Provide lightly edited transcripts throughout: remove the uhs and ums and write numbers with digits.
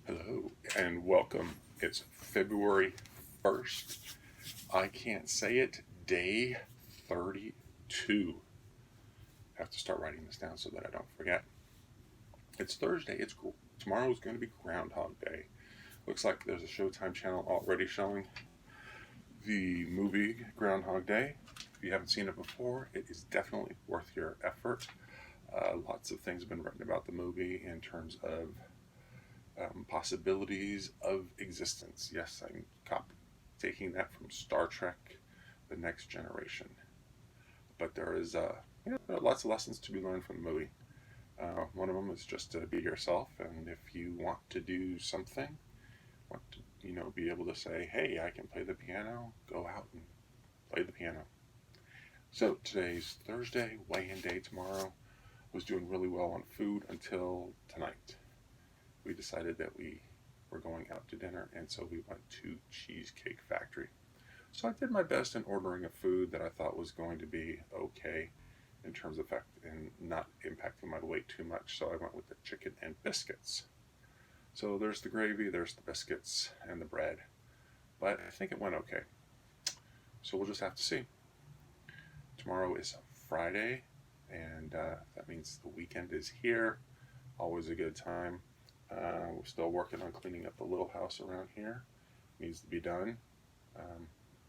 Hello and welcome. It's February 1st. I can't say it. Day 32. I have to start writing this down so that I don't forget. It's Thursday. It's cool. Tomorrow is going to be Groundhog Day. Looks like there's a Showtime channel already showing the movie Groundhog Day. If you haven't seen it before, it is definitely worth your effort. Lots of things have been written about the movie in terms of possibilities of existence. Yes, I'm taking that from Star Trek, The Next Generation. But there is lots of lessons to be learned from the movie. One of them is just to be yourself, and if you want to do something, want to be able to say, "Hey, I can play the piano," go out and play the piano. So today's Thursday, weigh-in day tomorrow. Was doing really well on food until tonight. We decided that we were going out to dinner, and so we went to Cheesecake Factory. So I did my best in ordering a food that I thought was going to be okay in terms of effect and not impacting my weight too much. So I went with the chicken and biscuits. So there's the gravy, there's the biscuits, and the bread. But I think it went okay. So we'll just have to see. Tomorrow is Friday, and that means the weekend is here. Always a good time. We're still working on cleaning up the little house around here. Needs to be done.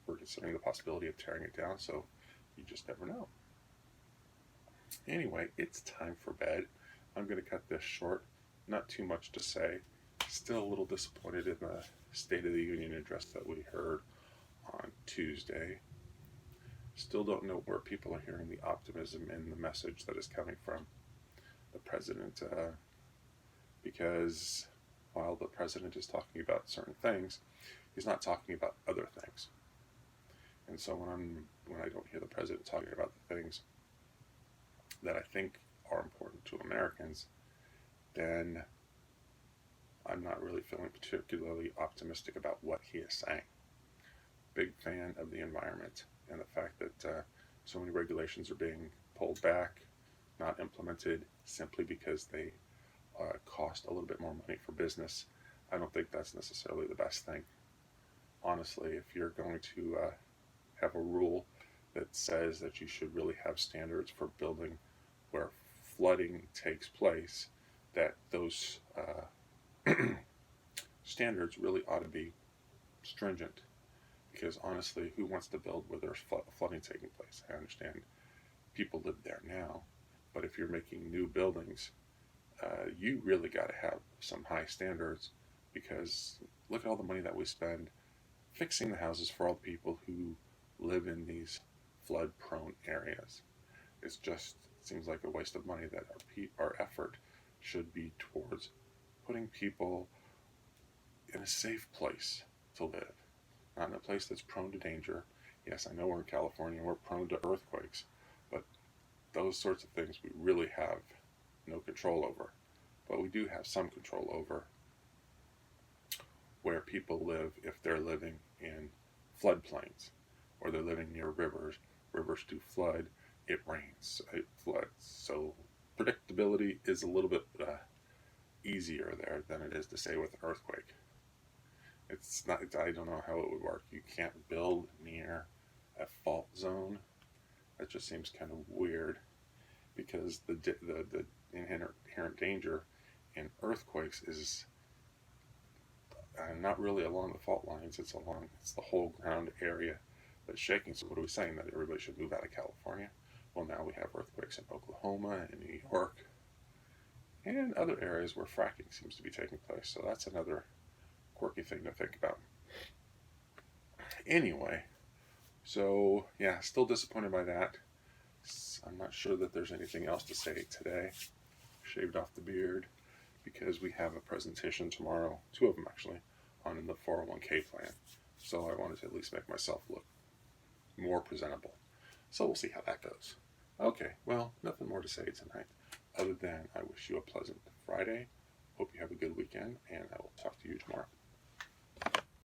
We're considering the possibility of tearing it down, so you just never know. Anyway, it's time for bed. I'm going to cut this short. Not too much to say. Still a little disappointed in the State of the Union address that we heard on Tuesday. Still don't know where people are hearing the optimism in the message that is coming from the president. Because while the president is talking about certain things, he's not talking about other things. And so when I don't hear the president talking about the things that I think are important to Americans, then I'm not really feeling particularly optimistic about what he is saying. Big fan of the environment and the fact that so many regulations are being pulled back, not implemented simply because they cost a little bit more money for business. I don't think that's necessarily the best thing. Honestly, if you're going to have a rule that says that you should really have standards for building where flooding takes place, that those standards really ought to be stringent. Because honestly, who wants to build where there's flooding taking place? I understand people live there now, but if you're making new buildings, you really got to have some high standards, because look at all the money that we spend fixing the houses for all the people who live in these flood-prone areas. It seems like a waste of money that our effort should be towards putting people in a safe place to live, not in a place that's prone to danger. Yes, I know we're in California, we're prone to earthquakes, but those sorts of things we really have no control over. But we do have some control over where people live if they're living in floodplains or they're living near rivers. Rivers do flood, it rains, it floods. So predictability is a little bit easier there than it is to say with an earthquake. It's not. I don't know how it would work. You can't build near a fault zone. That just seems kind of weird, because the inherent danger in earthquakes is not really along the fault lines. It's the whole ground area that's shaking. So what are we saying? That everybody should move out of California? Well, now we have earthquakes in Oklahoma and New York and other areas where fracking seems to be taking place. So that's another quirky thing to think about. Anyway, so yeah, still disappointed by that. I'm not sure that there's anything else to say today. Shaved off the beard because we have a presentation tomorrow, two of them actually, on the 401k plan. So I wanted to at least make myself look more presentable. So we'll see how that goes. Okay, well, nothing more to say tonight other than I wish you a pleasant Friday. Hope you have a good weekend, and I will talk to you tomorrow.